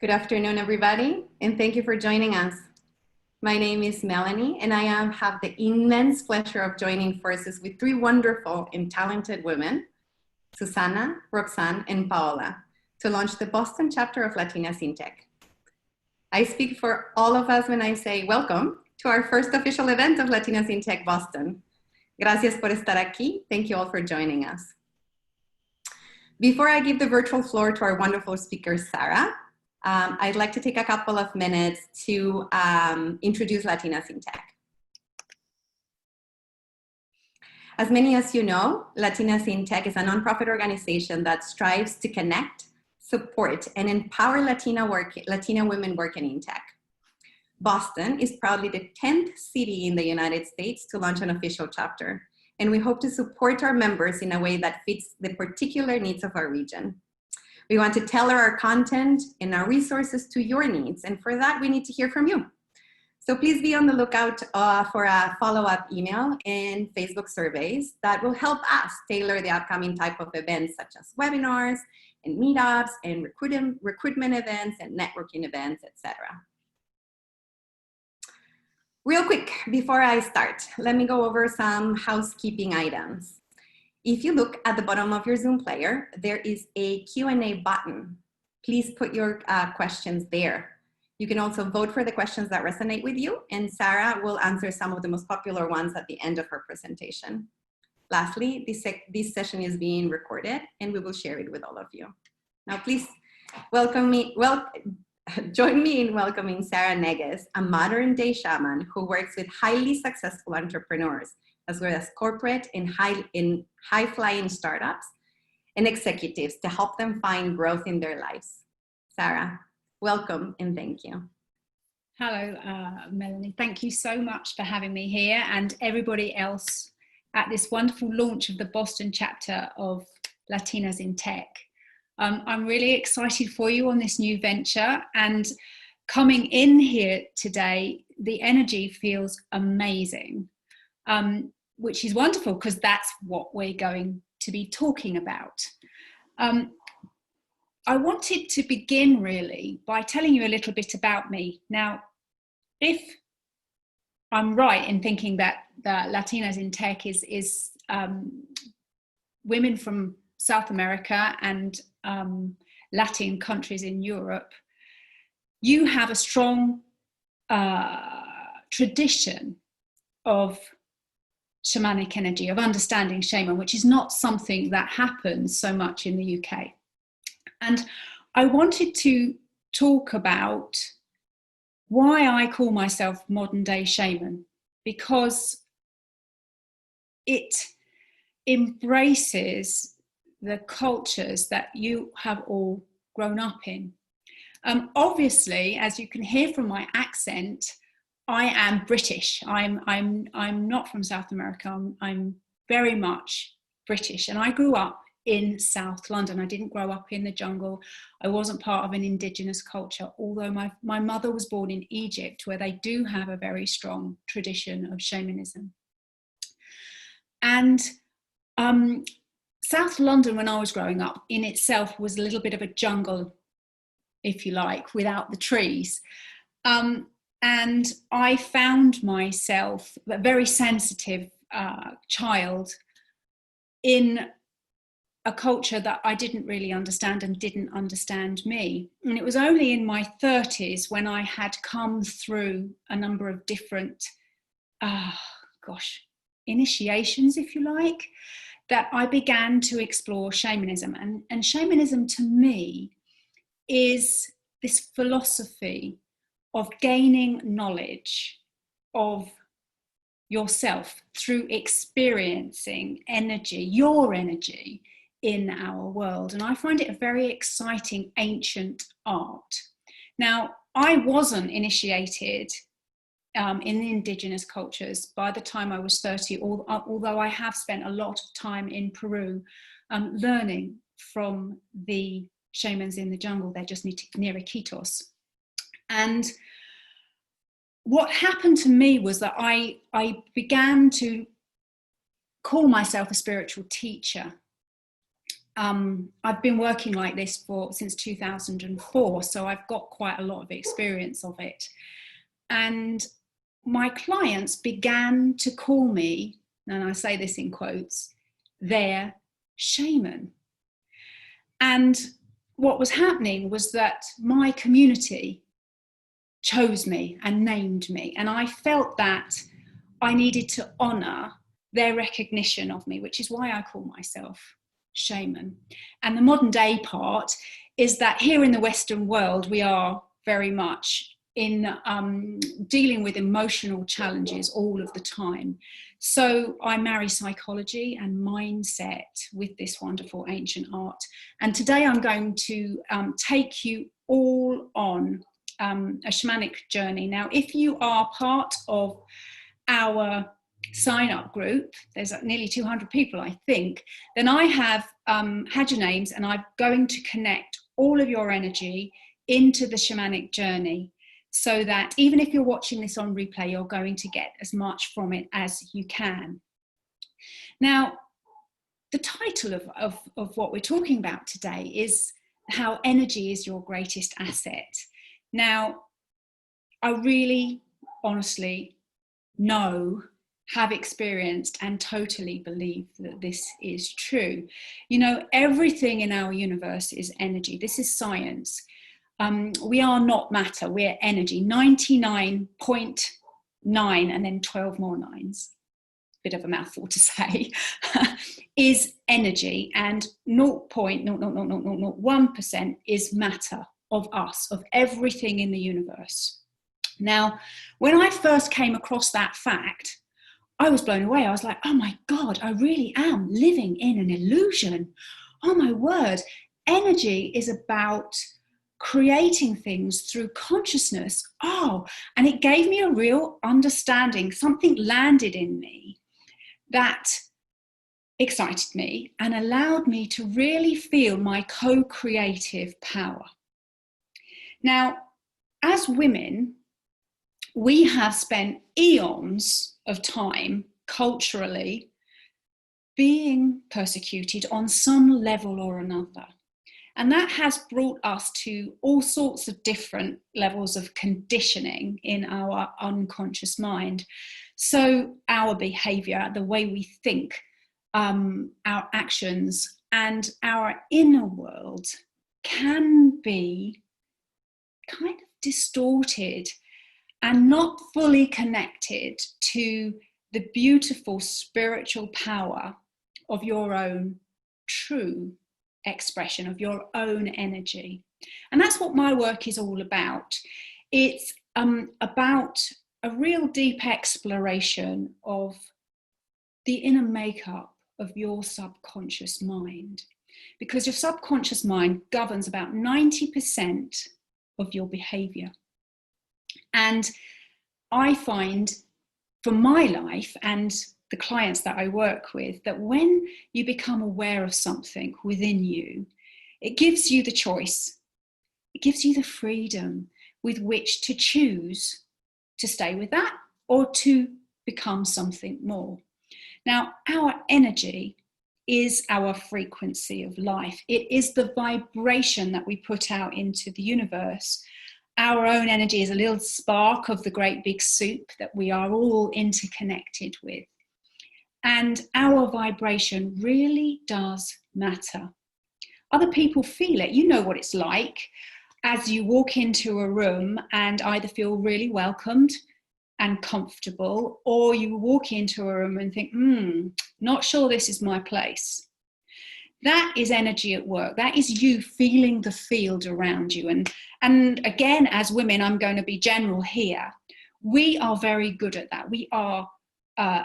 Good afternoon, everybody, and thank you for joining us. My name is Melanie, and I have the immense pleasure of joining forces with three wonderful and talented women, Susana, Roxanne, and Paola, to launch the Boston chapter of Latinas in Tech. I speak for all of us when I say welcome to our first official event of Latinas in Tech Boston. Gracias por estar aquí. Thank you all for joining us. Before I give the virtual floor to our wonderful speaker, Sarah, I'd like to take a couple of minutes to introduce Latinas in Tech. As many as you know, Latinas in Tech is a nonprofit organization that strives to connect, support, and empower Latina women working in tech. Boston is proudly the 10th city in the United States to launch an official chapter, and we hope to support our members in a way that fits the particular needs of our region. We want to tailor our content and our resources to your needs, and for that, we need to hear from you. So please be on the lookout for a follow-up email and Facebook surveys that will help us tailor the upcoming type of events such as webinars and meetups and recruitment events and networking events, etc. Real quick, before I start, let me go over some housekeeping items. If you look at the bottom of your Zoom player, there is a Q&A button. Please put your questions there. You can also vote for the questions that resonate with you, and Sarah will answer some of the most popular ones at the end of her presentation. Lastly, this session is being recorded, and we will share it with all of you. Now, please join me in welcoming Sarah Negus, a modern-day shaman who works with highly successful entrepreneurs, as well as corporate and high-flying startups and executives to help them find growth in their lives. Sarah, welcome and thank you. Hello, Melanie. Thank you so much for having me here and everybody else at this wonderful launch of the Boston chapter of Latinas in Tech. I'm really excited for you on this new venture, and coming in here today, the energy feels amazing. Which is wonderful because that's what we're going to be talking about. I wanted to begin really by telling you a little bit about me. Now, if I'm right in thinking that the Latinas in Tech is women from South America and Latin countries in Europe, you have a strong tradition of shamanic energy, of understanding shaman, which is not something that happens so much in the UK. And I wanted to talk about why I call myself modern day shaman, because it embraces the cultures that you have all grown up in. Obviously, as you can hear from my accent, I am British. I'm not from South America. I'm very much British, and I grew up in South London. I didn't grow up in the jungle. I wasn't part of an indigenous culture, although my mother was born in Egypt, where they do have a very strong tradition of shamanism. And South London, when I was growing up, in itself was a little bit of a jungle, if you like, without the trees. And I found myself a very sensitive child in a culture that I didn't really understand and didn't understand me. And it was only in my 30s when I had come through a number of different, initiations, if you like, that I began to explore shamanism. And shamanism to me is this philosophy of gaining knowledge of yourself through experiencing energy, your energy in our world. And I find it a very exciting ancient art. Now, I wasn't initiated in the indigenous cultures by the time I was 30, although I have spent a lot of time in Peru learning from the shamans in the jungle. They're just near Iquitos. And what happened to me was that I began to call myself a spiritual teacher. I've been working like this since 2004, so I've got quite a lot of experience of it. And my clients began to call me, and I say this in quotes, their shaman. And what was happening was that my community chose me and named me, and I felt that I needed to honour their recognition of me, which is why I call myself shaman. And the modern day part is that here in the Western world, we are very much in dealing with emotional challenges all of the time. So I marry psychology and mindset with this wonderful ancient art. And today I'm going to take you all on a shamanic journey. Now, if you are part of our sign up group, there's nearly 200 people, I think, then I have had your names, and I'm going to connect all of your energy into the shamanic journey, so that even if you're watching this on replay, you're going to get as much from it as you can. Now, the title of what we're talking about today is how energy is your greatest asset. Now, I really, honestly have experienced and totally believe that this is true. You know, everything in our universe is energy. This is science. We are not matter, we're energy. 99.9 and then 12 more nines, bit of a mouthful to say, is energy, and 0.00001% is matter of us, of everything in the universe. Now, when I first came across that fact, I was blown away. I was like, oh my God, I really am living in an illusion. Oh my word, energy is about creating things through consciousness. Oh, and it gave me a real understanding. Something landed in me that excited me and allowed me to really feel my co-creative power. Now, as women, we have spent eons of time culturally being persecuted on some level or another. And that has brought us to all sorts of different levels of conditioning in our unconscious mind. So our behavior, the way we think, our actions, and our inner world can be kind of distorted and not fully connected to the beautiful spiritual power of your own true expression, of your own energy. And that's what my work is all about. It's about a real deep exploration of the inner makeup of your subconscious mind, because your subconscious mind governs about 90% of your behavior. And I find for my life and the clients that I work with, that when you become aware of something within you, it gives you the choice. It gives you the freedom with which to choose to stay with that or to become something more. Now, our energy is our frequency of life. It is the vibration that we put out into the universe. Our own energy is a little spark of the great big soup that we are all interconnected with. And our vibration really does matter. Other people feel it. You know what it's like as you walk into a room and either feel really welcomed and comfortable, or you walk into a room and think, not sure this is my place. That is energy at work. That is you feeling the field around you. And again, as women, I'm going to be general here. We are very good at that. We are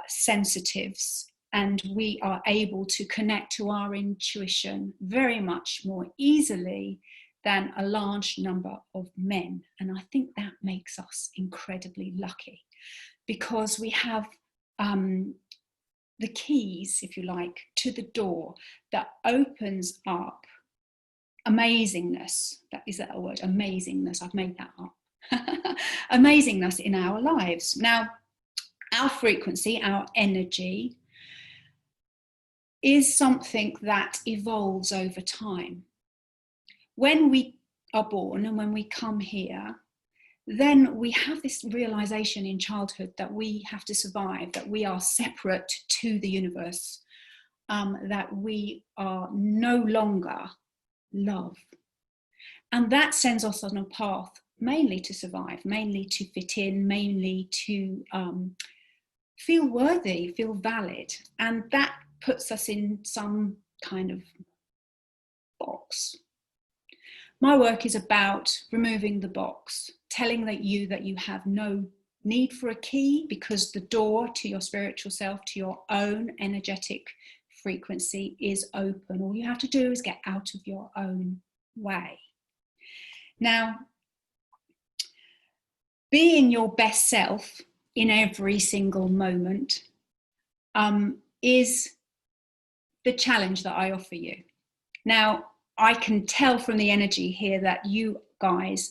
sensitives, and we are able to connect to our intuition very much more easily than a large number of men. And I think that makes us incredibly lucky, because we have the keys, if you like, to the door that opens up amazingness. Is that a word? Amazingness. I've made that up. Amazingness in our lives. Now, our frequency, our energy, is something that evolves over time. When we are born and when we come here, then we have this realization in childhood that we have to survive, that we are separate to the universe, that we are no longer love. And that sends us on a path mainly to survive, mainly to fit in, mainly to feel worthy, feel valid. And that puts us in some kind of box. My work is about removing the box, telling you that you have no need for a key, because the door to your spiritual self, to your own energetic frequency is open. All you have to do is get out of your own way. Now, being your best self in every single moment is the challenge that I offer you. Now, I can tell from the energy here that you guys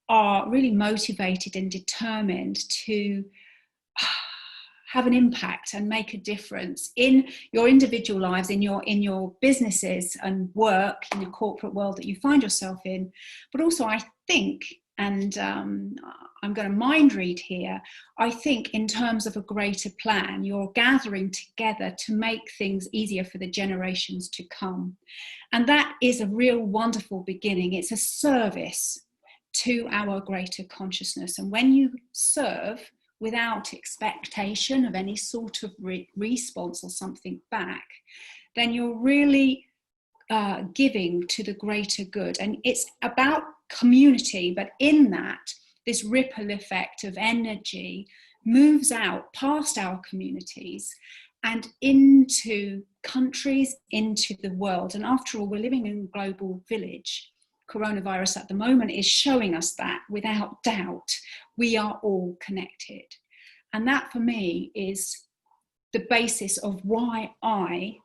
are really motivated and determined to have an impact and make a difference in your individual lives, in your businesses and work, in the corporate world that you find yourself in. But also, I think, and I'm going to mind read here, I think in terms of a greater plan, you're gathering together to make things easier for the generations to come. And that is a real wonderful beginning. It's a service to our greater consciousness. And when you serve without expectation of any sort of response or something back, then you're really giving to the greater good. And it's about community, but in that, this ripple effect of energy moves out past our communities and into countries, into the world. And after all, we're living in a global village. Coronavirus at the moment is showing us that without doubt. We are all connected. And that for me is the basis of why I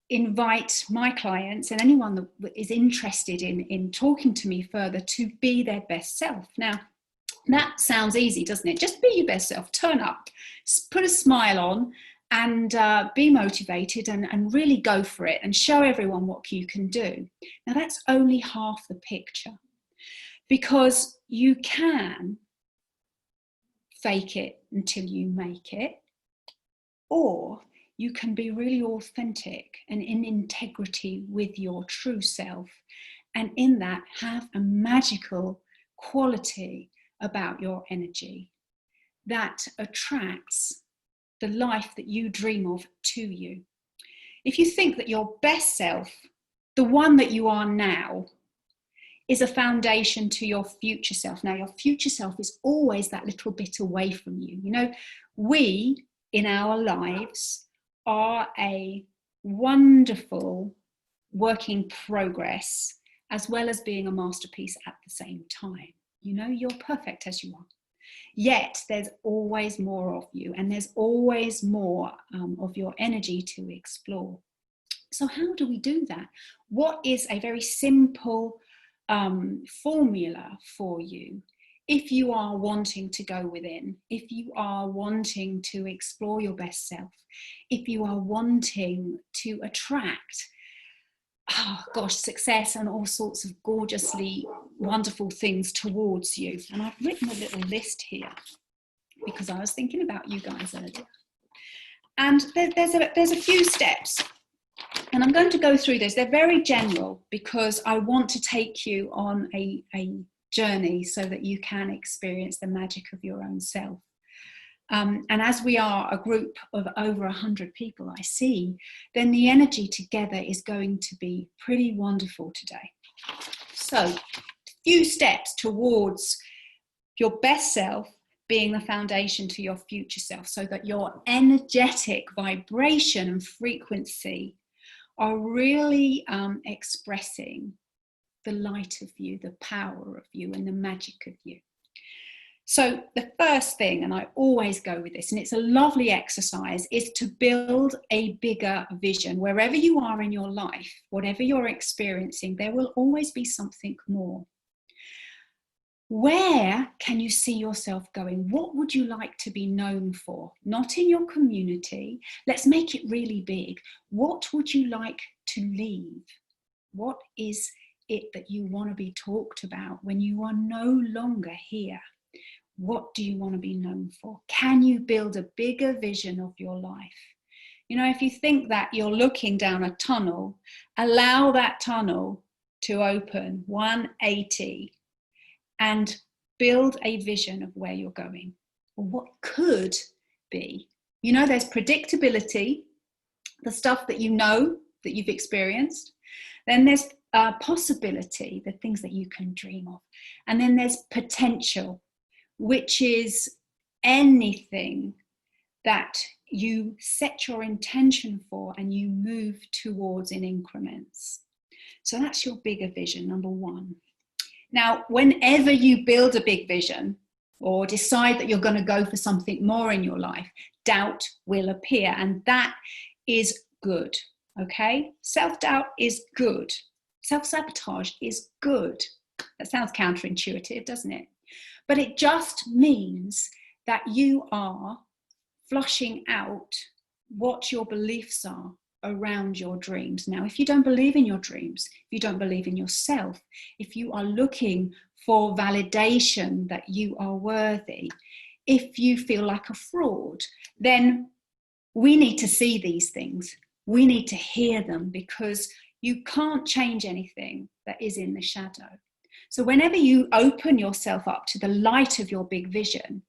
invite my clients and anyone that is interested in talking to me further to be their best self. Now, that sounds easy, doesn't it? Just be your best self, turn up, put a smile on, and be motivated and really go for it and show everyone what you can do. Now, that's only half the picture, because you can fake it until you make it, or you can be really authentic and in integrity with your true self, and in that have a magical quality about your energy that attracts the life that you dream of to you. If you think that your best self, the one that you are now, is a foundation to your future self. Now, your future self is always that little bit away from you. You know, we in our lives are a wonderful work in progress, as well as being a masterpiece at the same time. You know, you're perfect as you are. Yet there's always more of you, and there's always more of your energy to explore. So how do we do that? What is a very simple formula for you if you are wanting to go within, if you are wanting to explore your best self, if you are wanting to attract success and all sorts of gorgeously wonderful things towards you? And I've written a little list here because I was thinking about you guys earlier. And there's a few steps, and I'm going to go through this. They're very general because I want to take you on a journey so that you can experience the magic of your own self. And as we are a group of over 100 people, I see, then the energy together is going to be pretty wonderful today. So, a few steps towards your best self being the foundation to your future self, so that your energetic vibration and frequency are really expressing the light of you, the power of you, and the magic of you. So the first thing, and I always go with this, and it's a lovely exercise, is to build a bigger vision. Wherever you are in your life, whatever you're experiencing, there will always be something more. Where can you see yourself going? What would you like to be known for? Not in your community. Let's make it really big. What would you like to leave? What is it that you want to be talked about when you are no longer here? What do you want to be known for? Can you build a bigger vision of your life? You know, if you think that you're looking down a tunnel, allow that tunnel to open 180 and build a vision of where you're going, or what could be. You know, there's predictability, the stuff that you know that you've experienced. Then there's possibility, the things that you can dream of. And then there's potential, which is anything that you set your intention for and you move towards in increments. So that's your bigger vision, number one. Now, whenever you build a big vision or decide that you're going to go for something more in your life, doubt will appear, and that is good, okay? Self-doubt is good. Self-sabotage is good. That sounds counterintuitive, doesn't it? But it just means that you are flushing out what your beliefs are around your dreams. Now, if you don't believe in your dreams, if you don't believe in yourself, if you are looking for validation that you are worthy, if you feel like a fraud, then we need to see these things. We need to hear them, because you can't change anything that is in the shadow. So whenever you open yourself up to the light of your big vision,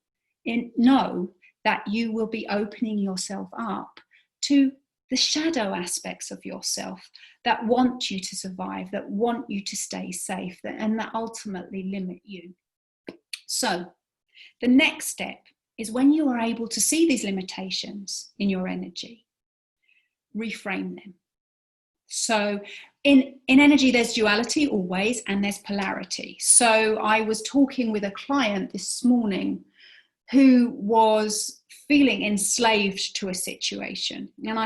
know that you will be opening yourself up to the shadow aspects of yourself that want you to survive, that want you to stay safe, and that ultimately limit you. So the next step is, when you are able to see these limitations in your energy, reframe them. So in energy, there's duality always, and there's polarity. So I was talking with a client this morning who was feeling enslaved to a situation. And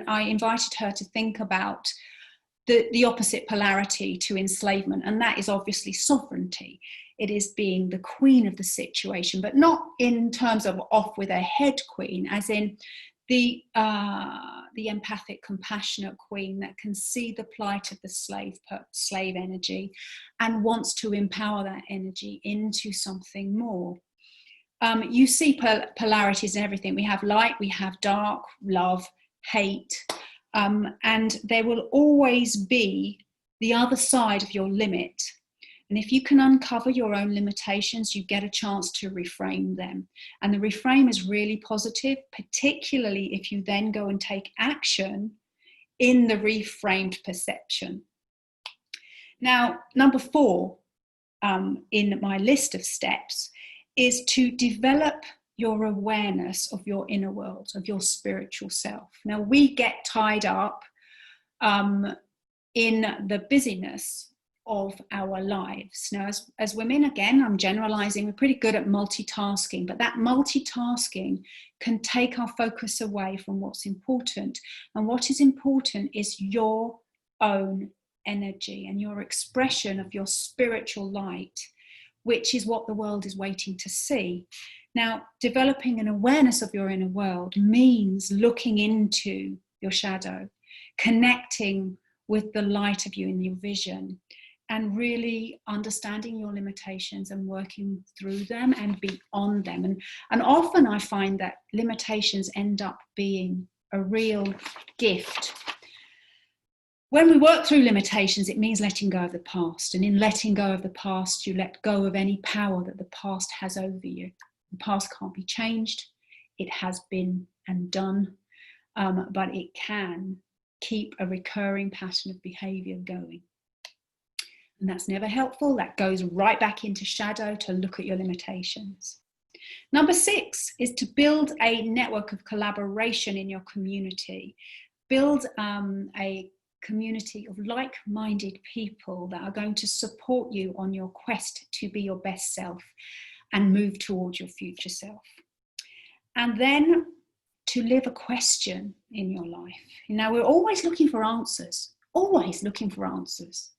I invited her to think about the opposite polarity to enslavement, and that is obviously sovereignty. It is being the queen of the situation, but not in terms of off with her head queen, as in the empathic, compassionate queen that can see the plight of the slave energy and wants to empower that energy into something more. You see polarities in everything. We have light, we have dark, love, hate, and there will always be the other side of your limit. And if you can uncover your own limitations, you get a chance to reframe them. And the reframe is really positive, particularly if you then go and take action in the reframed perception. Now, number 4 in my list of steps is to develop your awareness of your inner world, of your spiritual self. Now, we get tied up in the busyness of our lives. Now, as women, again, I'm generalizing, we're pretty good at multitasking, but that multitasking can take our focus away from what's important. And what is important is your own energy and your expression of your spiritual light, which is what the world is waiting to see. Now, developing an awareness of your inner world means looking into your shadow, connecting with the light of you in your vision, and really understanding your limitations and working through them and beyond them. And often I find that limitations end up being a real gift. When we work through limitations, it means letting go of the past. And in letting go of the past, you let go of any power that the past has over you. The past can't be changed. It has been and done, but it can keep a recurring pattern of behavior going. And that's never helpful. That goes right back into shadow to look at your limitations. Number 6 is to build a network of collaboration in your community. Build a community of like-minded people that are going to support you on your quest to be your best self and move towards your future self. And then to live a question in your life. Now, we're always looking for answers. always looking for answers.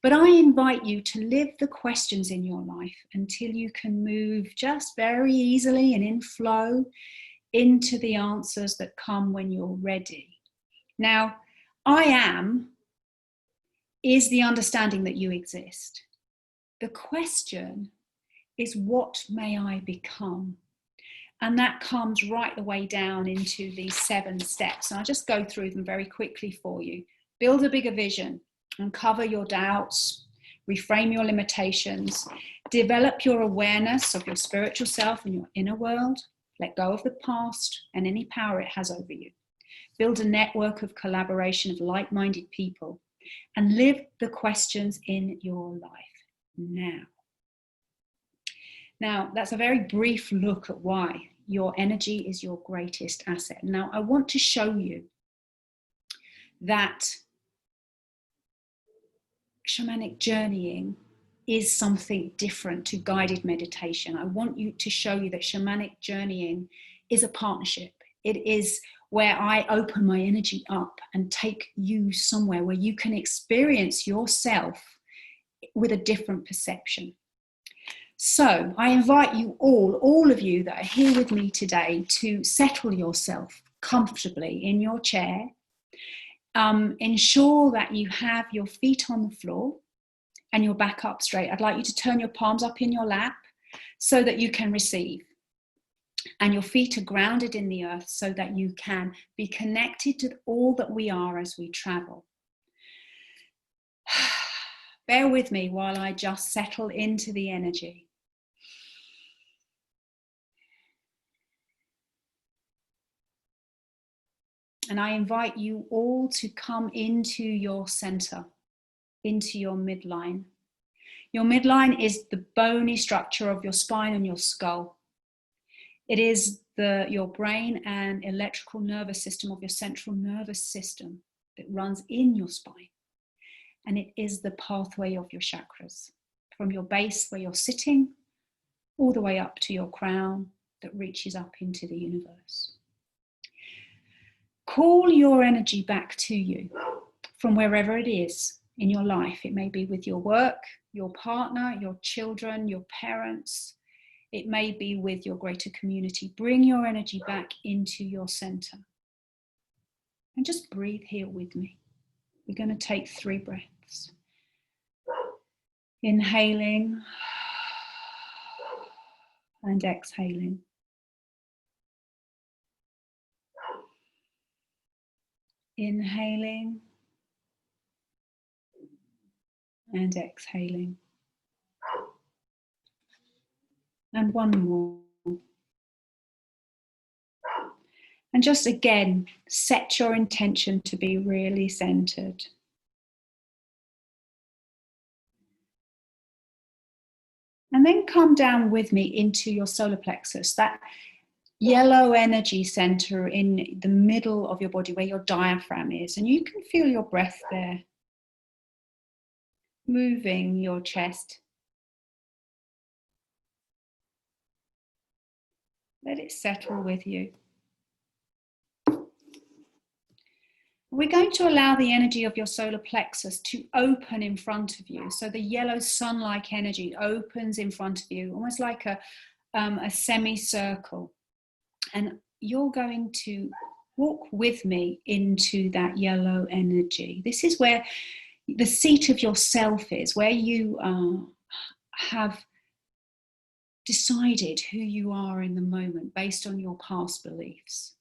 But I invite you to live the questions in your life until you can move just very easily and in flow into the answers that come when you're ready. Now, I am is the understanding that you exist. The question is, what may I become? And that comes right the way down into these 7 steps. And I'll just go through them very quickly for you. Build a bigger vision. Uncover your doubts, reframe your limitations, develop your awareness of your spiritual self and your inner world, let go of the past and any power it has over you. Build a network of collaboration of like-minded people and live the questions in your life now. Now, that's a very brief look at why your energy is your greatest asset. Now, I want to show you that shamanic journeying is something different to guided meditation. I want to show you that shamanic journeying is a partnership. It is where I open my energy up and take you somewhere where you can experience yourself with a different perception. So I invite you all of you that are here with me today, to settle yourself comfortably in your chair. Ensure that you have your feet on the floor and your back up straight. I'd like you to turn your palms up in your lap so that you can receive. And your feet are grounded in the earth so that you can be connected to all that we are as we travel. Bear with me while I just settle into the energy. And I invite you all to come into your center, into your midline. Your midline is the bony structure of your spine and your skull. It is your brain and electrical nervous system of your central nervous system that runs in your spine. And it is the pathway of your chakras, from your base where you're sitting, all the way up to your crown that reaches up into the universe. Call your energy back to you from wherever it is in your life. It may be with your work, your partner, your children, your parents. It may be with your greater community. Bring your energy back into your center. And just breathe here with me. We're going to take 3 breaths. Inhaling and exhaling. Inhaling and exhaling. And one more. And just again, set your intention to be really centered. And then come down with me into your solar plexus, that yellow energy center in the middle of your body where your diaphragm is. And you can feel your breath there, moving your chest. Let it settle with you. We're going to allow the energy of your solar plexus to open in front of you. So the yellow sun-like energy opens in front of you, almost like a semicircle. And you're going to walk with me into that yellow energy. This is where the seat of yourself is, where you have decided who you are in the moment based on your past beliefs.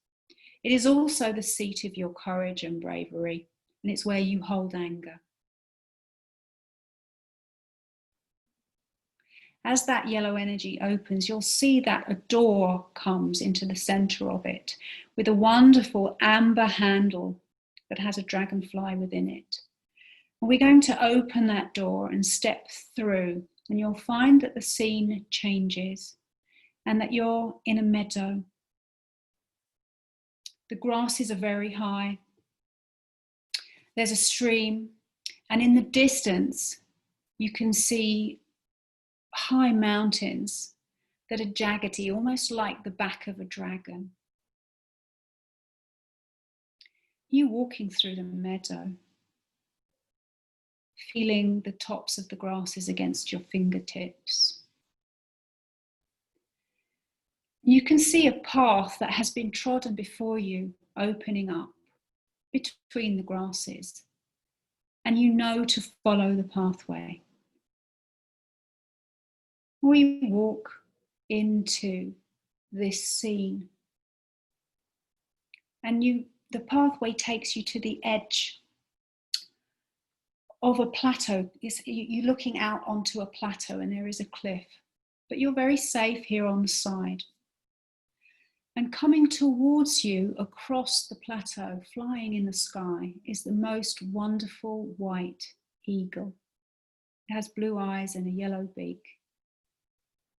It is also the seat of your courage and bravery, and it's where you hold anger. As that yellow energy opens, you'll see that a door comes into the center of it with a wonderful amber handle that has a dragonfly within it. And we're going to open that door and step through, and you'll find that the scene changes and that you're in a meadow. The grasses are very high. There's a stream, and in the distance, you can see high mountains that are jaggedy, almost like the back of a dragon. You walking through the meadow, feeling the tops of the grasses against your fingertips. You can see a path that has been trodden before you, opening up between the grasses, and you know to follow the pathway. We walk into this scene, and the pathway takes you to the edge of a plateau. You're looking out onto a plateau and there is a cliff, but you're very safe here on the side. And coming towards you across the plateau, flying in the sky, is the most wonderful white eagle. It has blue eyes and a yellow beak.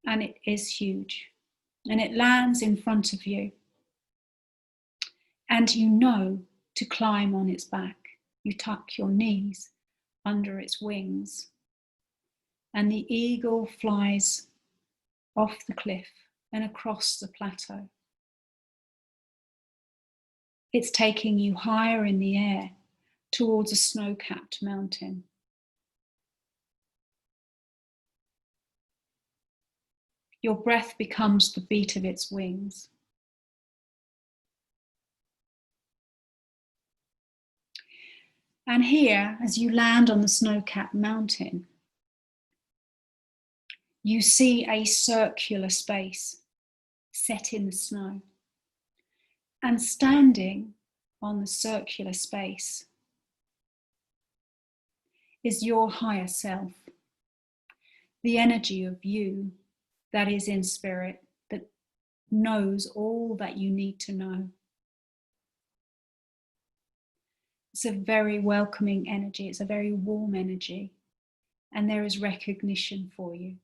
And it is huge. And it lands in front of you. And you know to climb on its back. You tuck your knees under its wings. And the eagle flies off the cliff and across the plateau. It's taking you higher in the air towards a snow-capped mountain. Your breath becomes the beat of its wings. And here, as you land on the snow-capped mountain, you see a circular space set in the snow. And standing on the circular space is your higher self, the energy of you that is in spirit, that knows all that you need to know. It's a very welcoming energy, it's a very warm energy, and there is recognition for you.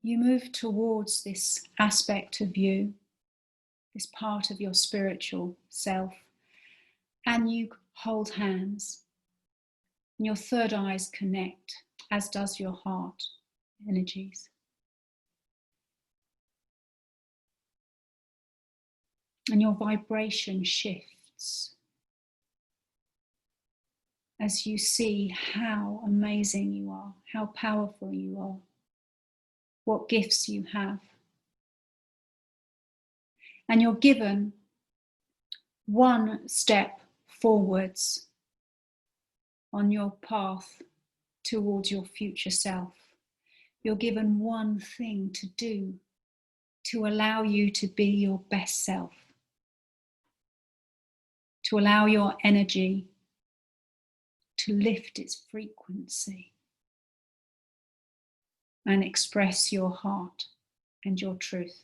You move towards this aspect of you, this part of your spiritual self, and you hold hands. And your third eyes connect, as does your heart energies. And your vibration shifts as you see how amazing you are, how powerful you are, what gifts you have. And you're given one step forwards on your path towards your future self. You're given one thing to do to allow you to be your best self, to allow your energy to lift its frequency and express your heart and your truth.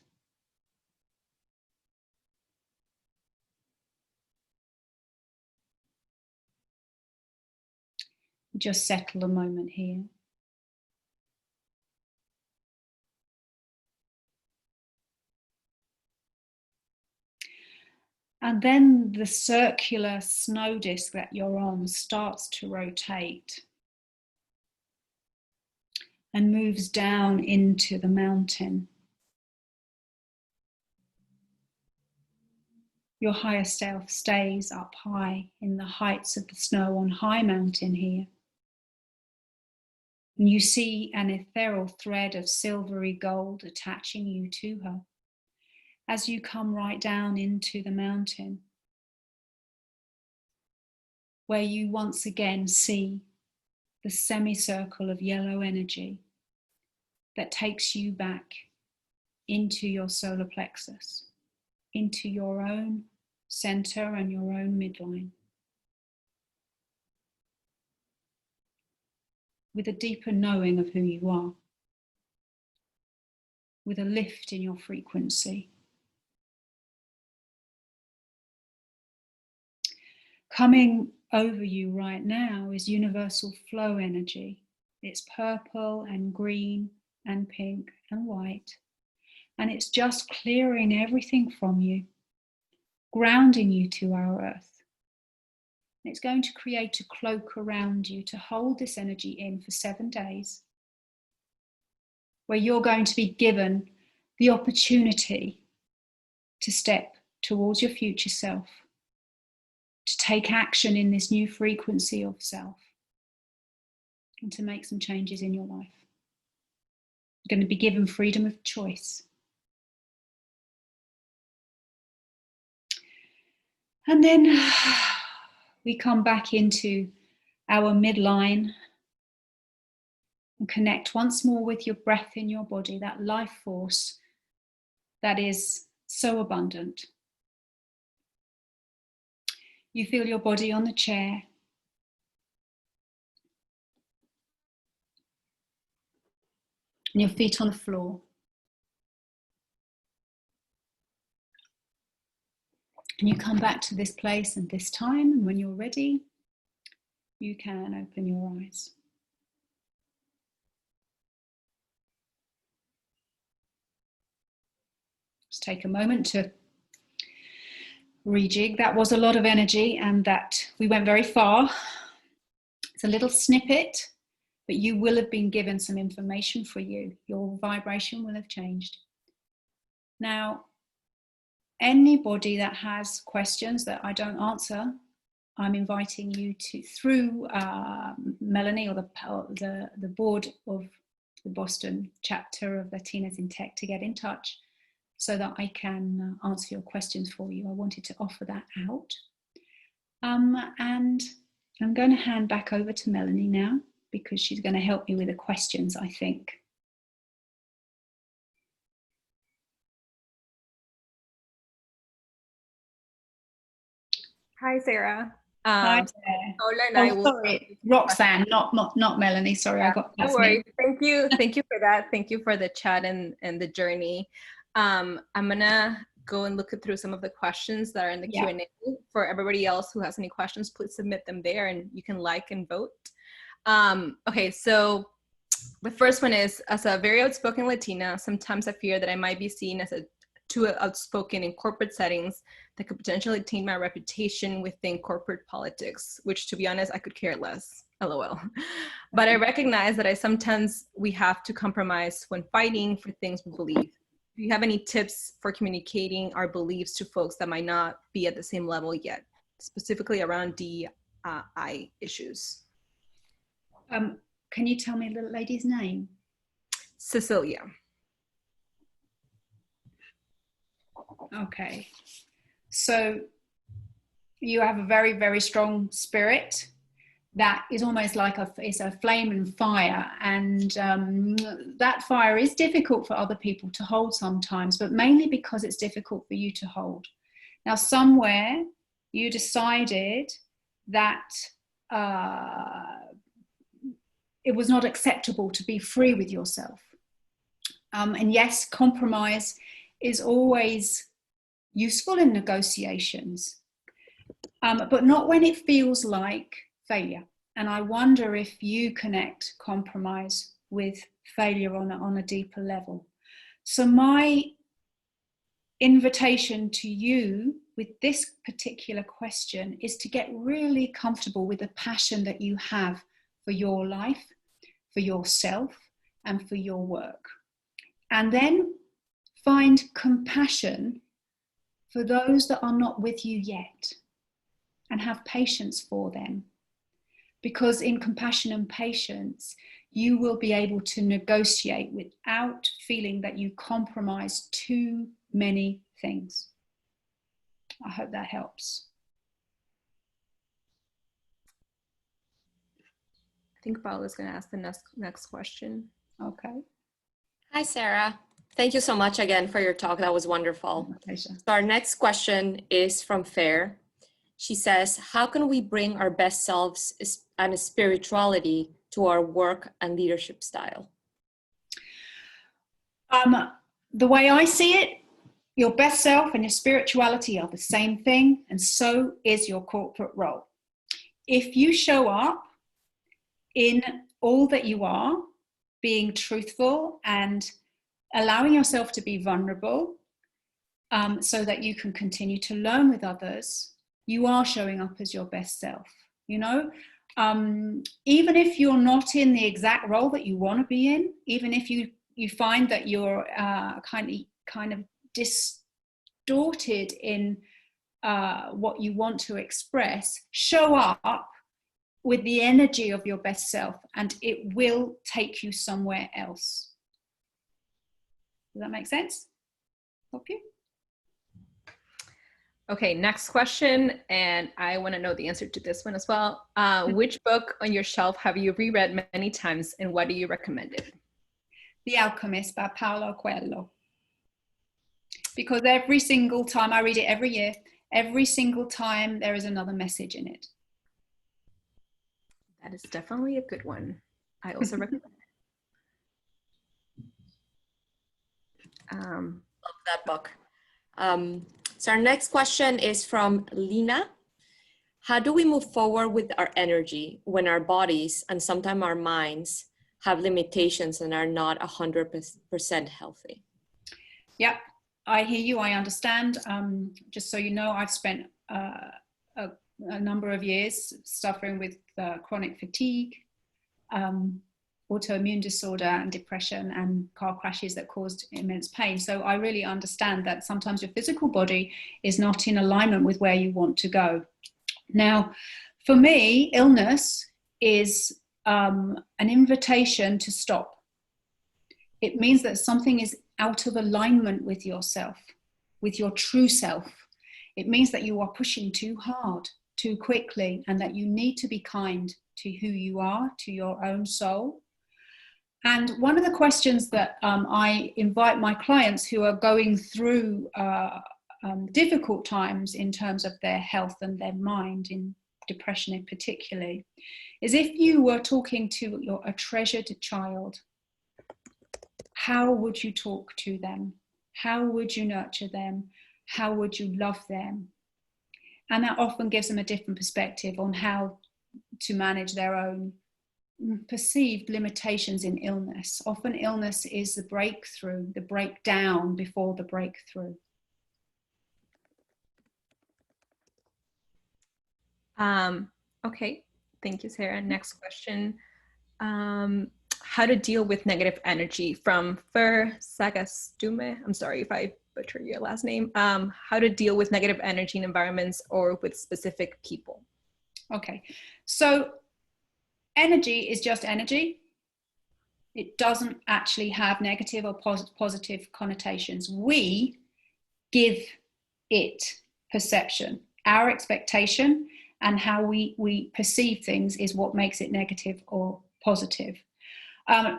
Just settle a moment here. And then the circular snow disk that you're on starts to rotate and moves down into the mountain. Your higher self stays up high in the heights of the snow on High Mountain here. And you see an ethereal thread of silvery gold attaching you to her as you come right down into the mountain, where you once again see the semicircle of yellow energy that takes you back into your solar plexus, into your own center and your own midline, with a deeper knowing of who you are, with a lift in your frequency. Coming over you right now is universal flow energy. It's purple and green and pink and white. And it's just clearing everything from you, grounding you to our earth. It's going to create a cloak around you to hold this energy in for 7 days, where you're going to be given the opportunity to step towards your future self, to take action in this new frequency of self, and to make some changes in your life. You're going to be given freedom of choice. And then we come back into our midline and connect once more with your breath in your body, that life force that is so abundant. You feel your body on the chair. And your feet on the floor. And you come back to this place and this time, and when you're ready, you can open your eyes. Just take a moment to rejig. That was a lot of energy, and that we went very far. It's a little snippet, but you will have been given some information for you. Your vibration will have changed. Now, anybody that has questions that I don't answer, I'm inviting you to, through Melanie or the board of the Boston chapter of Latinas in Tech, to get in touch so that I can answer your questions for you. I wanted to offer that out. And I'm going to hand back over to Melanie now, because she's going to help me with the questions, I think. Hi, Sarah. Hi there. Sorry, Roxanne, not Melanie. Sorry, yeah, I got. No worries. Thank you for that. Thank you for the chat and the journey. I'm gonna go and look through some of the questions that are in the Q&A. For everybody else who has any questions, please submit them there, and you can like and vote. Okay, so the first one is, as a very outspoken Latina, sometimes I fear that I might be seen as too outspoken in corporate settings that could potentially taint my reputation within corporate politics, which, to be honest, I could care less, LOL. But I recognize that sometimes we have to compromise when fighting for things we believe. Do you have any tips for communicating our beliefs to folks that might not be at the same level yet, specifically around DEI issues? Can you tell me the lady's name? Cecilia. Okay, so you have a very, very strong spirit that is almost like it's a flame and fire, and that fire is difficult for other people to hold sometimes, but mainly because it's difficult for you to hold. Now, somewhere you decided that it was not acceptable to be free with yourself. And yes, compromise is always useful in negotiations, but not when it feels like failure. And I wonder if you connect compromise with failure on a deeper level. So my invitation to you with this particular question is to get really comfortable with the passion that you have for your life, for yourself, and for your work. And then find compassion for those that are not with you yet, and have patience for them. Because in compassion and patience, you will be able to negotiate without feeling that you compromise too many things. I hope that helps. I think Paula's going to ask the next question. Okay. Hi, Sarah. Thank you so much again for your talk. That was wonderful. My pleasure. So our next question is from Fair. She says, how can we bring our best selves and spirituality to our work and leadership style? The way I see it, your best self and your spirituality are the same thing, and so is your corporate role. If you show up in all that you are, being truthful and allowing yourself to be vulnerable, so that you can continue to learn with others, you are showing up as your best self. You know, even if you're not in the exact role that you want to be in, even if you find that you're kind of distorted in what you want to express, show up with the energy of your best self, and it will take you somewhere else. Does that make sense? Help you? Okay, next question, and I want to know the answer to this one as well. Which book on your shelf have you reread many times, and why do you recommend it? The Alchemist by Paulo Coelho. Because every single time, I read it every year, every single time there is another message in it. That is definitely a good one. I also recommend it. Love that book. So our next question is from Lena. How do we move forward with our energy when our bodies and sometimes our minds have limitations and are not 100% healthy? Yep, I hear you, I understand. Just so you know, I've spent a number of years suffering with chronic fatigue, autoimmune disorder and depression, and car crashes that caused immense pain. So I really understand that sometimes your physical body is not in alignment with where you want to go. Now, for me, illness is an invitation to stop. It means that something is out of alignment with yourself, with your true self. It means that you are pushing too hard, too quickly, and that you need to be kind to who you are, to your own soul. And one of the questions that I invite my clients who are going through difficult times in terms of their health and their mind, in depression in particularly, is if you were talking to a treasured child, how would you talk to them? How would you nurture them? How would you love them? And that often gives them a different perspective on how to manage their own perceived limitations in illness. Often illness is the breakthrough, the breakdown before the breakthrough. Okay, thank you, Sarah. Next question. How to deal with negative energy, from Fer Sagastume. I'm sorry if I butcher your last name. How to deal with negative energy in environments or with specific people. Okay, so energy is just energy. It doesn't actually have negative or positive connotations. We give it perception. Our expectation and how we perceive things is what makes it negative or positive.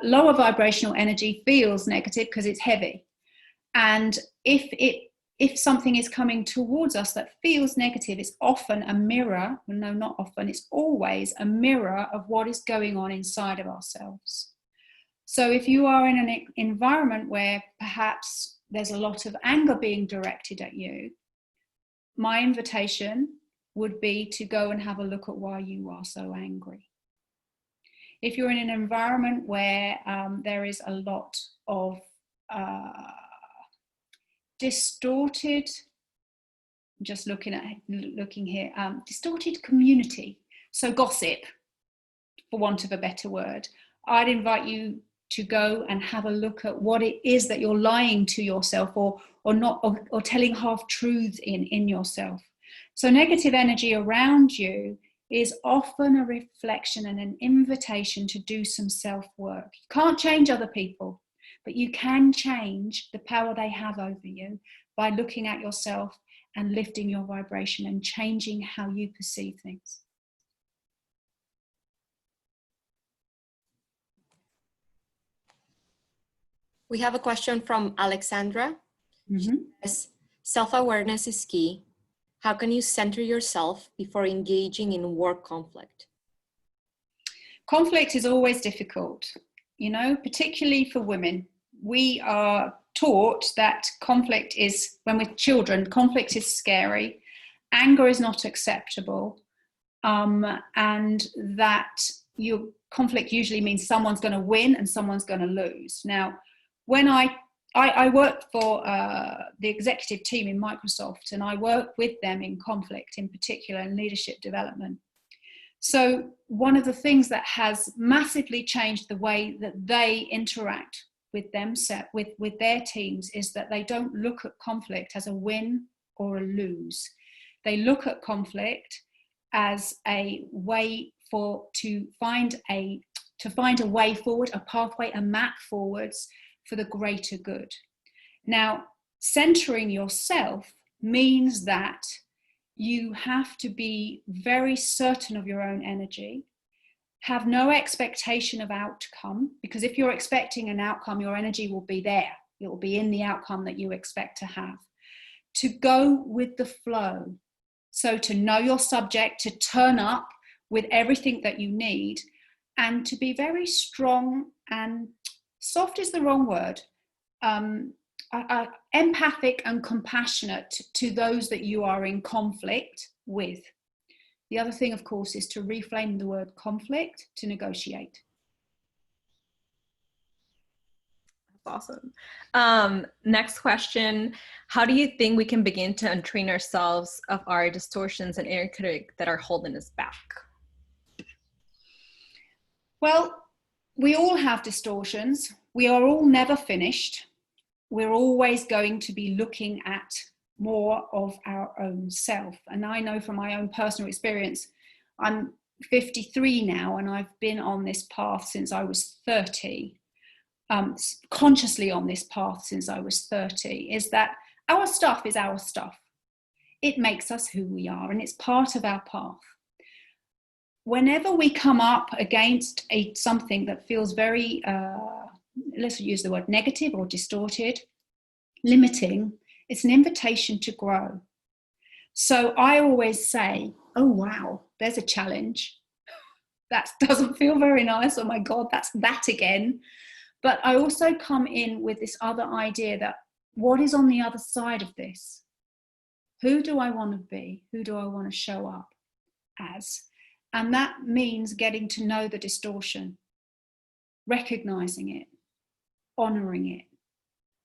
Lower vibrational energy feels negative because it's heavy. And if something is coming towards us that feels negative, it's often a mirror, no, not often, it's always a mirror of what is going on inside of ourselves. So if you are in an environment where perhaps there's a lot of anger being directed at you, my invitation would be to go and have a look at why you are so angry. If you're in an environment where there is a lot of distorted, just looking here, distorted community, so gossip, for want of a better word, I'd invite you to go and have a look at what it is that you're lying to yourself or telling half truths in yourself. So negative energy around you is often a reflection and an invitation to do some self-work. You can't change other people, but you can change the power they have over you by looking at yourself and lifting your vibration and changing how you perceive things. We have a question from Alexandra. Mm-hmm. Yes, self-awareness is key. How can you center yourself before engaging in work conflict? Conflict is always difficult, particularly for women. We are taught that conflict is, when we're children, conflict is scary, anger is not acceptable, and that your conflict usually means someone's going to win and someone's going to lose. Now, when I work for the executive team in Microsoft, and I work with them in conflict, in particular in leadership development. So one of the things that has massively changed the way that they interact with with their teams is that they don't look at conflict as a win or a lose. They look at conflict as a way to find a way forward, a pathway, a map forwards for the greater good. Now, centering yourself means that you have to be very certain of your own energy, have no expectation of outcome, because if you're expecting an outcome, your energy will be there. It will be in the outcome that you expect to have. To go with the flow. So to know your subject, to turn up with everything that you need, and to be very strong and soft is the wrong word, empathic and compassionate to those that you are in conflict with. The other thing, of course, is to reframe the word conflict to negotiate. That's awesome. Next question. How do you think we can begin to untrain ourselves of our distortions and inner critic that are holding us back? Well, we all have distortions. We are all never finished. We're always going to be looking at more of our own self. And I know from my own personal experience, I'm 53 now, and I've been on this path since I was 30, consciously on this path since I was 30, is that our stuff is our stuff. It makes us who we are, and it's part of our path. Whenever we come up against something that feels very, let's use the word negative or distorted, limiting, it's an invitation to grow. So I always say, oh wow, there's a challenge. That doesn't feel very nice. Oh my God, that's that again. But I also come in with this other idea that what is on the other side of this? Who do I want to be? Who do I want to show up as? And that means getting to know the distortion, recognizing it, honoring it,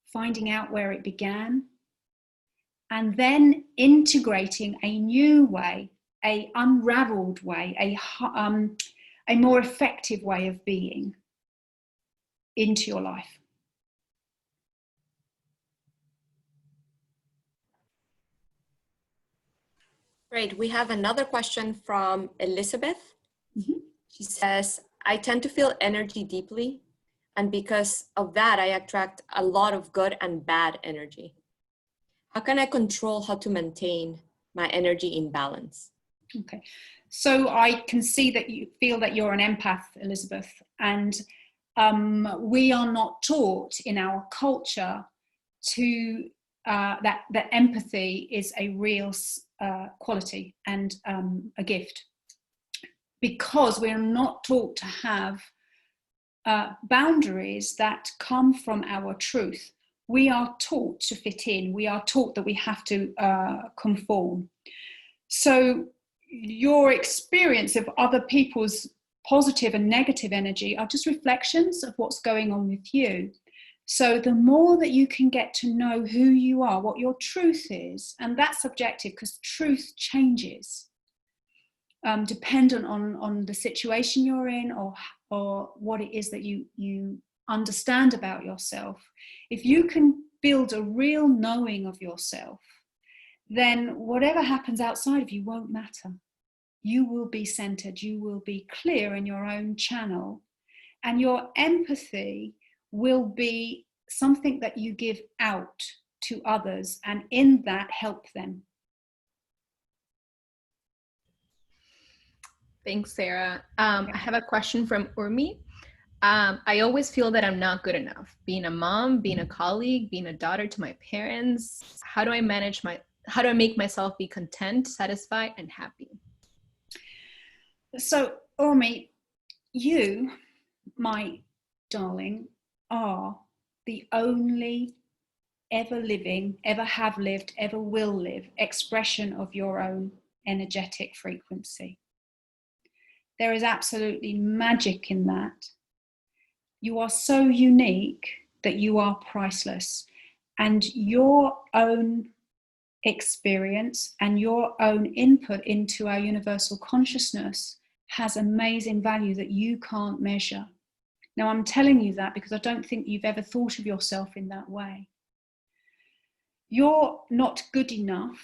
finding out where it began, and then integrating a new way, a unraveled way, a more effective way of being into your life. Great. We have another question from Elizabeth. Mm-hmm. She says, I tend to feel energy deeply, and because of that, I attract a lot of good and bad energy. How can I control how to maintain my energy in balance? Okay. So I can see that you feel that you're an empath, Elizabeth, and we are not taught in our culture to that empathy is a real quality and a gift, because we're not taught to have boundaries that come from our truth. We are taught to fit in. We are taught that we have to conform. So your experience of other people's positive and negative energy are just reflections of what's going on with you. So the more that you can get to know who you are, what your truth is, and that's subjective because truth changes dependent on the situation you're in or what it is that you understand about yourself. If you can build a real knowing of yourself, then whatever happens outside of you won't matter. You will be centered, you will be clear in your own channel, and your empathy will be something that you give out to others, and in that help them. Thanks, Sarah. I have a question from Urmi. I always feel that I'm not good enough. Being a mom, being a colleague, being a daughter to my parents. How do I make myself be content, satisfied, and happy? So, Urmi, you, my darling, are the only ever living, ever have lived, ever will live expression of your own energetic frequency. There is absolutely magic in that. You are so unique that you are priceless, and your own experience and your own input into our universal consciousness has amazing value that you can't measure. Now, I'm telling you that because I don't think you've ever thought of yourself in that way. You're not good enough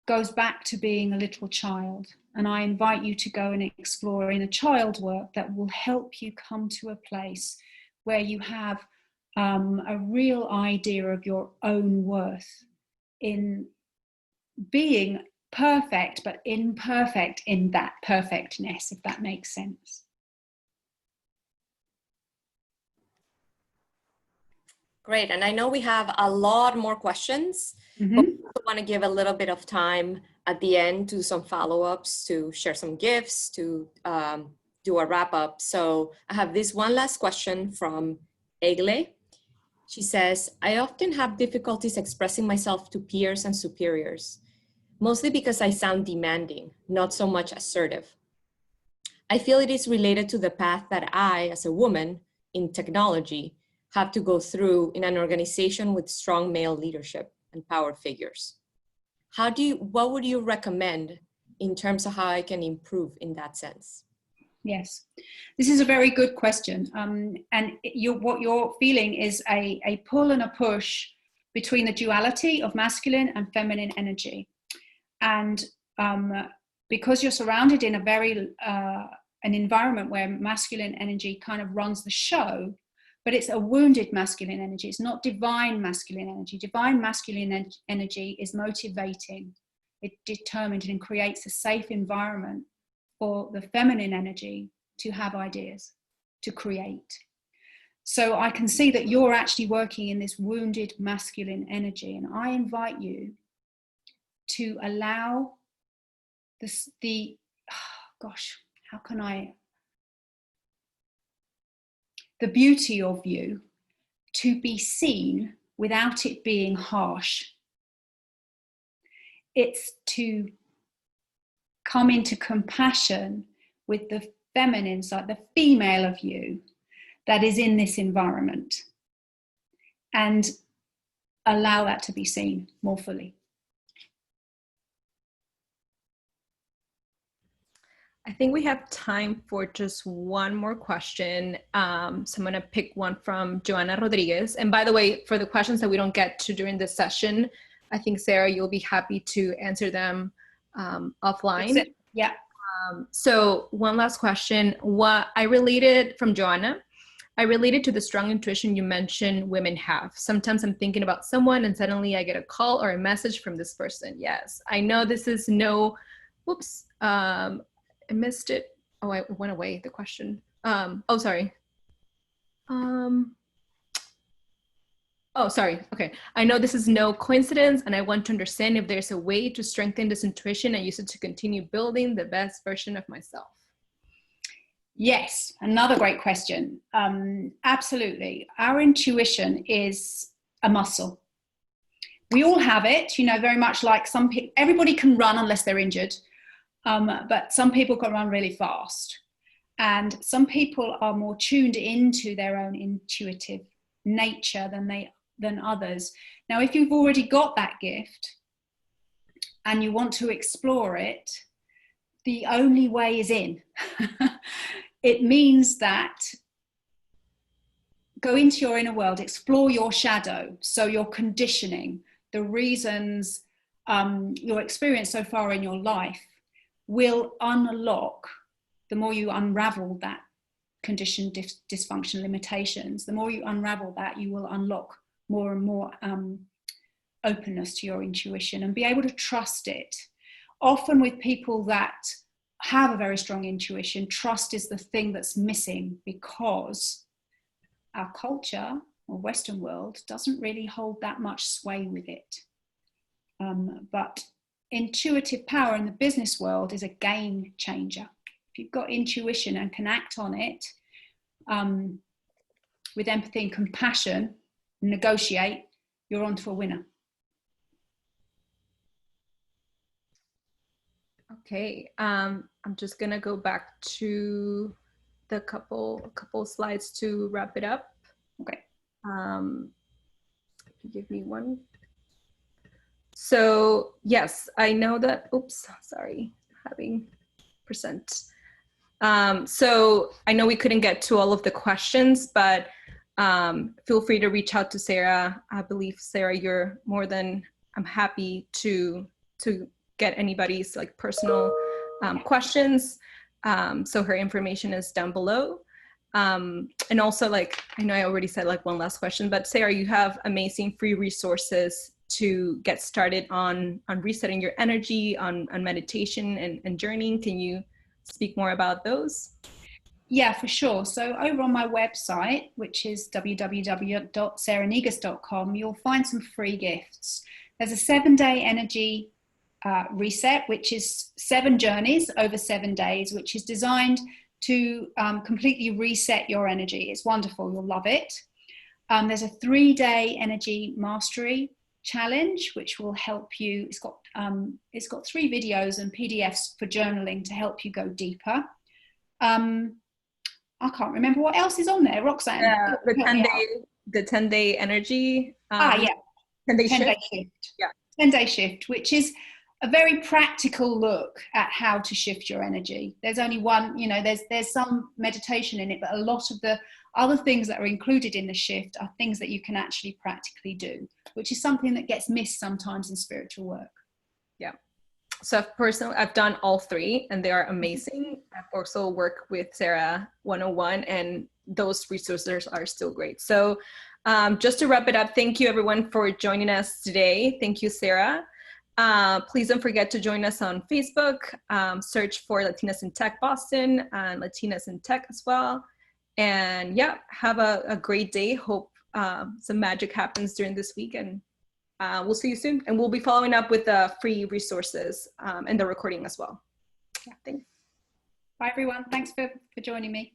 goes back to being a little child. And I invite you to go and explore inner child work that will help you come to a place where you have a real idea of your own worth in being perfect, but imperfect in that perfectness, if that makes sense. Great. And I know we have a lot more questions, Mm-hmm. but we want to give a little bit of time at the end to some follow-ups, to share some gifts, to do a wrap-up. So I have this one last question from Egle. She says, I often have difficulties expressing myself to peers and superiors, mostly because I sound demanding, not so much assertive. I feel it is related to the path that I, as a woman in technology, have to go through in an organization with strong male leadership and power figures. What would you recommend in terms of how I can improve in that sense? Yes, this is a very good question. And what you're feeling is a pull and a push between the duality of masculine and feminine energy. And because you're surrounded in a very, an environment where masculine energy kind of runs the show, but it's a wounded masculine energy. It's not divine masculine energy. Divine masculine energy is motivating. It determines and creates a safe environment for the feminine energy to have ideas, to create. So I can see that you're actually working in this wounded masculine energy, and I invite you to allow the beauty of you to be seen without it being harsh. It's to come into compassion with the feminine side, the female of you that is in this environment, and allow that to be seen more fully. I think we have time for just one more question. So I'm going to pick one from Joanna Rodriguez. And by the way, for the questions that we don't get to during this session, I think, Sarah, you'll be happy to answer them offline. Yeah. So one last question. What I related from Joanna, I related to the strong intuition you mentioned women have. Sometimes I'm thinking about someone and suddenly I get a call or a message from this person. Yes, I know this is no, whoops, I missed it. Oh, it went away, the question. Oh, sorry. Oh, sorry. Okay. I know this is no coincidence, and I want to understand if there's a way to strengthen this intuition and use it to continue building the best version of myself. Yes, another great question. Absolutely. Our intuition is a muscle. We all have it, you know, very much like some people, everybody can run unless they're injured, but some people can run really fast. And some people are more tuned into their own intuitive nature than others. Now, if you've already got that gift and you want to explore it, the only way is in. It means that go into your inner world, explore your shadow, so your conditioning, the reasons, your experience so far in your life will unlock. The more you unravel that condition, dysfunction, limitations, the more you unravel that, you will unlock more and more openness to your intuition and be able to trust it. Often with people that have a very strong intuition, trust is the thing that's missing, because our culture or Western world doesn't really hold that much sway with it. But intuitive power in the business world is a game changer. If you've got intuition and can act on it with empathy and compassion, negotiate, you're on to a winner. Okay, I'm just gonna go back to the couple slides to wrap it up. Okay. Give me one. So yes, I know that, oops, sorry, having percent. So I know we couldn't get to all of the questions, but feel free to reach out to Sarah. I believe, Sarah, you're more than, I'm happy to get anybody's like personal questions. So her information is down below. And also, like, I know I already said like one last question, but Sarah, you have amazing free resources to get started on resetting your energy, on meditation and journeying. Can you speak more about those? Yeah, for sure. So over on my website, which is www.sarahnegus.com, you'll find some free gifts. There's a 7-day energy reset, which is 7 journeys over 7 days, which is designed to completely reset your energy. It's wonderful. You'll love it. There's a 3-day energy mastery challenge, which will help you. It's got 3 videos and PDFs for journaling to help you go deeper. I can't remember what else is on there, Roxanne. Yeah, the 10-day energy. 10-day shift. Yeah. 10-day shift, which is a very practical look at how to shift your energy. There's only one, there's some meditation in it, but a lot of the other things that are included in the shift are things that you can actually practically do, which is something that gets missed sometimes in spiritual work. Yeah. So I've done all 3 and they are amazing. I've also worked with Sarah 101 and those resources are still great. So just to wrap it up, thank you everyone for joining us today. Thank you, Sarah. Please don't forget to join us on Facebook. Search for Latinas in Tech Boston and Latinas in Tech as well. And yeah, have a great day. Hope some magic happens during this week, and we'll see you soon. And we'll be following up with the free resources and the recording as well. Yeah, thanks. Bye everyone. Thanks for joining me.